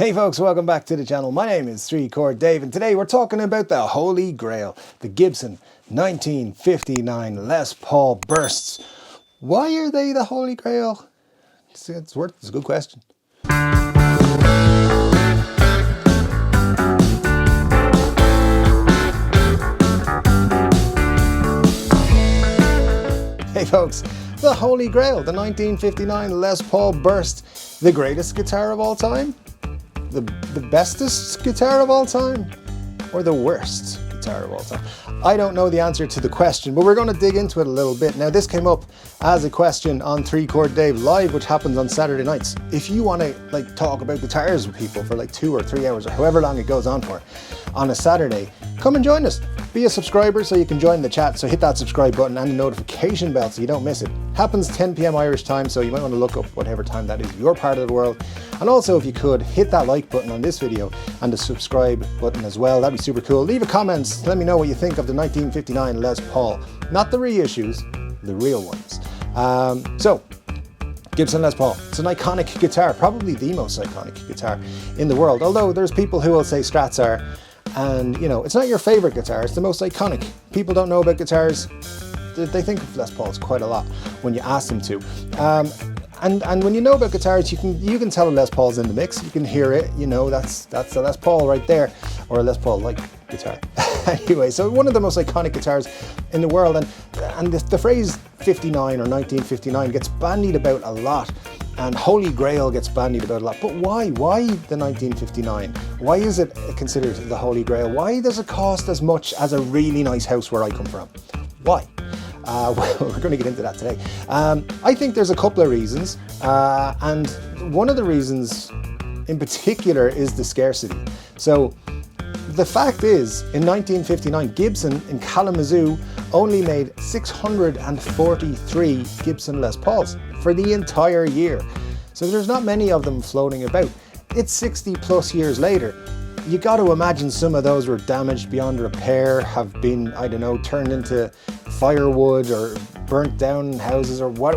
Hey folks, welcome back to the channel. My name is Three Chord Dave, and today we're talking about the Holy Grail, the Gibson 1959 Les Paul Bursts. Why are they the Holy Grail? It's a good question. Hey folks, the Holy Grail, the 1959 Les Paul Burst, the greatest guitar of all time? The bestest guitar of all time, or the worst guitar of all time? I don't know the answer to the question, but we're going to dig into it a little bit. Now, this came up as a question on Three Chord Dave Live, which happens on Saturday nights. If you want to talk about guitars with people for 2 or 3 hours or however long it goes on for on a Saturday, come and join us. Be a subscriber so you can join the chat. So hit that subscribe button and the notification bell so you don't miss it. Happens 10 p.m. Irish time, so you might want to look up whatever time that is your part of the world. And also, if you could, hit that like button on this video and the subscribe button as well. That'd be super cool. Leave a comment. Let me know what you think of the 1959 Les Paul. Not the reissues, the real ones. So, Gibson Les Paul. It's an iconic guitar, probably the most iconic guitar in the world. Although there's people who will say Strats are, and you know, it's not your favorite guitar, it's the most iconic. People don't know about guitars. They think of Les Pauls quite a lot when you ask them to. And when you know about guitars, you can tell a Les Paul's in the mix. You can hear it, you know, that's a Les Paul right there, or a Les Paul-like guitar. Anyway, so one of the most iconic guitars in the world, and the phrase 59 or 1959 gets bandied about a lot, and Holy Grail gets bandied about a lot. But why? Why the 1959? Why is it considered the Holy Grail? Why does it cost as much as a really nice house where I come from? Why? Well, we're going to get into that today. I think there's a couple of reasons, and one of the reasons in particular is the scarcity. So the fact is, in 1959, Gibson in Kalamazoo only made 643 Gibson Les Pauls for the entire year. So there's not many of them floating about. It's 60 plus years later. You got to imagine some of those were damaged beyond repair, have been, I don't know, turned into firewood or burnt down houses, or what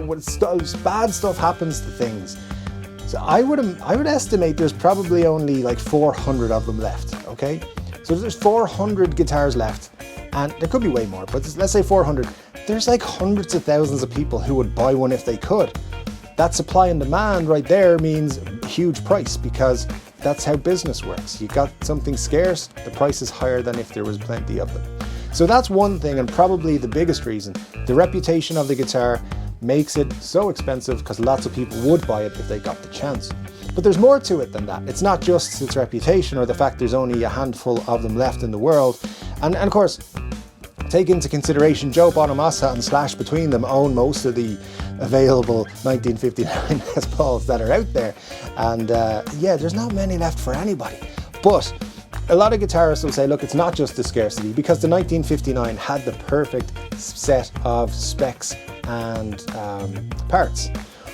bad stuff happens to things. So I would estimate there's probably only 400 of them left, okay? So there's 400 guitars left, and there could be way more, but let's say 400. There's hundreds of thousands of people who would buy one if they could. That supply and demand right there means huge price, because that's how business works. You got something scarce, the price is higher than if there was plenty of them. So that's one thing, and probably the biggest reason. The reputation of the guitar makes it so expensive because lots of people would buy it if they got the chance. But there's more to it than that. It's not just its reputation or the fact there's only a handful of them left in the world. And of course, take into consideration Joe Bonamassa and Slash between them own most of the available 1959 Les Pauls that are out there. And yeah, there's not many left for anybody. But a lot of guitarists will say, look, it's not just the scarcity, because the 1959 had the perfect set of specs and parts,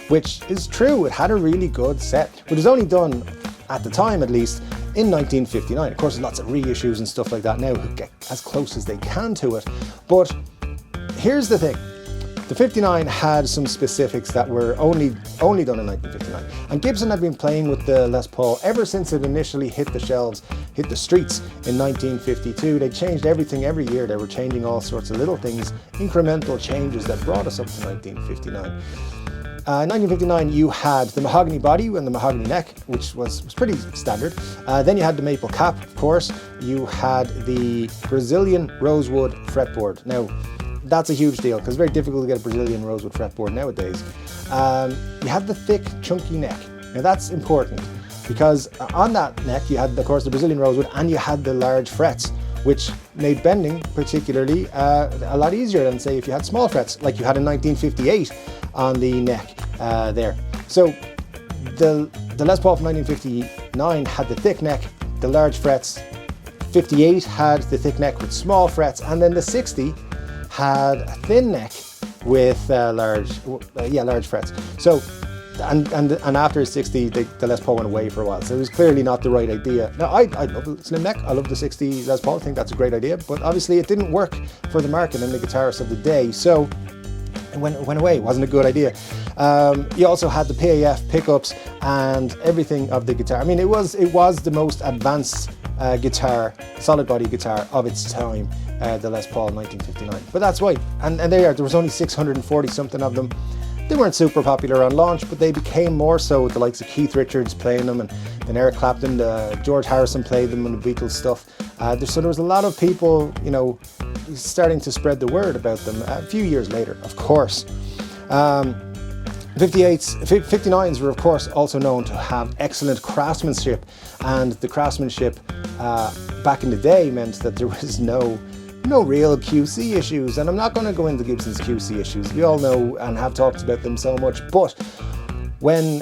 which is true. It had a really good set, which was only done, at the time at least, in 1959. Of course, there's lots of reissues and stuff like that now who get as close as they can to it. But here's the thing. The 59 had some specifics that were only done in 1959. And Gibson had been playing with the Les Paul ever since it initially hit the shelves, hit the streets in 1952. They changed everything every year. They were changing all sorts of little things, incremental changes that brought us up to 1959. In 1959, you had the mahogany body and the mahogany neck, which was pretty standard. Then you had the maple cap, of course. You had the Brazilian rosewood fretboard. Now, that's a huge deal because it's very difficult to get a Brazilian rosewood fretboard nowadays. You had the thick, chunky neck. Now, that's important because on that neck, you had, of course, the Brazilian rosewood, and you had the large frets, which made bending particularly a lot easier than, say, if you had small frets, like you had in 1958 on the neck there. So the Les Paul from 1959 had the thick neck, the large frets. 58 had the thick neck with small frets, and then the 60 had a thin neck with large frets. So and after 60, the Les Paul went away for a while, so it was clearly not the right idea. Now, I love the slim neck, I love the 60 Les Paul, I think that's a great idea, but obviously it didn't work for the market and the guitarists of the day. So it went away. It wasn't a good idea. You also had the PAF pickups and everything of the guitar. I mean, it was the most advanced guitar, solid body guitar of its time, the Les Paul 1959. But that's why, and there was only 640 something of them. They weren't super popular on launch, but they became more so with the likes of Keith Richards playing them, and then Eric Clapton, George Harrison played them and the Beatles stuff. So there was a lot of people, you know, starting to spread the word about them a few years later, of course. 59s were of course also known to have excellent craftsmanship, and the craftsmanship back in the day meant that there was no real QC issues, and I'm not going to go into Gibson's QC issues. We all know and have talked about them so much, but when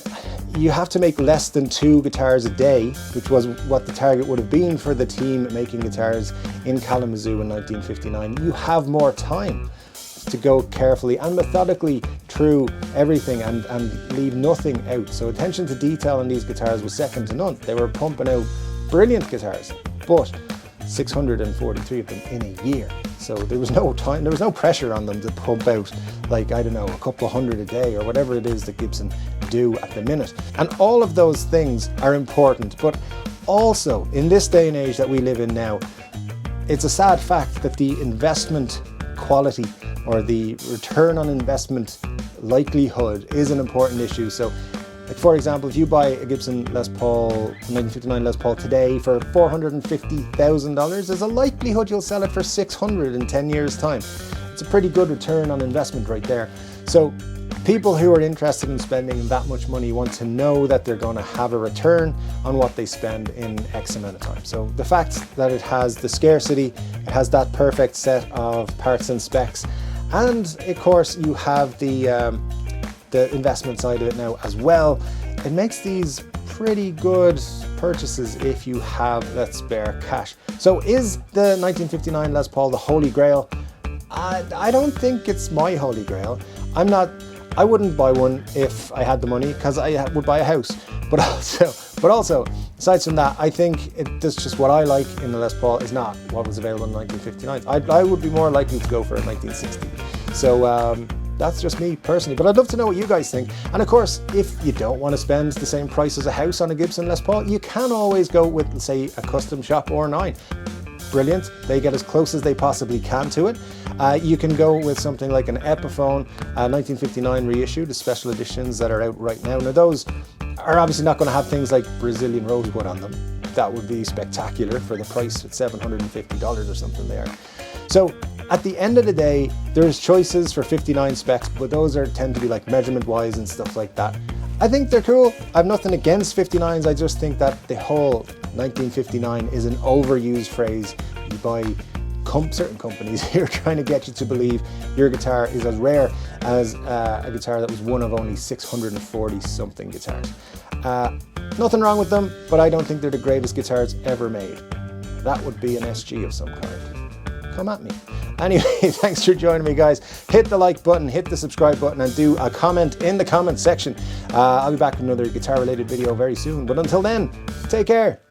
you have to make less than 2 guitars a day, which was what the target would have been for the team making guitars in Kalamazoo in 1959, you have more time to go carefully and methodically through everything and leave nothing out. So attention to detail on these guitars was second to none. They were pumping out brilliant guitars, but 643 of them in a year. So there was no time, there was no pressure on them to pump out, like, I don't know, a couple of hundred a day or whatever it is that Gibson do at the minute. And all of those things are important, but also in this day and age that we live in now, it's a sad fact that the investment quality or the return on investment likelihood is an important issue. So, like, for example, if you buy a Gibson Les Paul, 1959 Les Paul today for $450,000, there's a likelihood you'll sell it for $600,000 in 10 years' time. It's a pretty good return on investment right there. So people who are interested in spending that much money want to know that they're going to have a return on what they spend in X amount of time. So the fact that it has the scarcity, it has that perfect set of parts and specs, and of course you have the investment side of it now as well, it makes these pretty good purchases if you have that spare cash. So is the 1959 Les Paul the holy grail? I don't think it's my holy grail. I wouldn't buy one if I had the money, because I would buy a house. But also, aside from that, I think that's just what I like in the Les Paul is not what was available in 1959. I would be more likely to go for a 1960. So that's just me personally, but I'd love to know what you guys think. And of course, if you don't want to spend the same price as a house on a Gibson Les Paul, you can always go with, say, a custom shop or 9. Brilliant, they get as close as they possibly can to it. You can go with something like an Epiphone 1959 reissue, the special editions that are out right now. Now those are obviously not going to have things like Brazilian rosewood on them. That would be spectacular for the price at $750 or something there. So at the end of the day, there's choices for 59 specs, but those tend to be like measurement wise and stuff like that. I think they're cool. I have nothing against 59s. I just think that the whole 1959 is an overused phrase. You buy certain companies here trying to get you to believe your guitar is as rare as a guitar that was one of only 640 something guitars. Nothing wrong with them, but I don't think they're the greatest guitars ever made. That would be an SG of some kind. Come at me. Anyway, thanks for joining me, guys. Hit the like button, hit the subscribe button, and do a comment in the comment section. I'll be back with another guitar related video very soon, but until then, take care.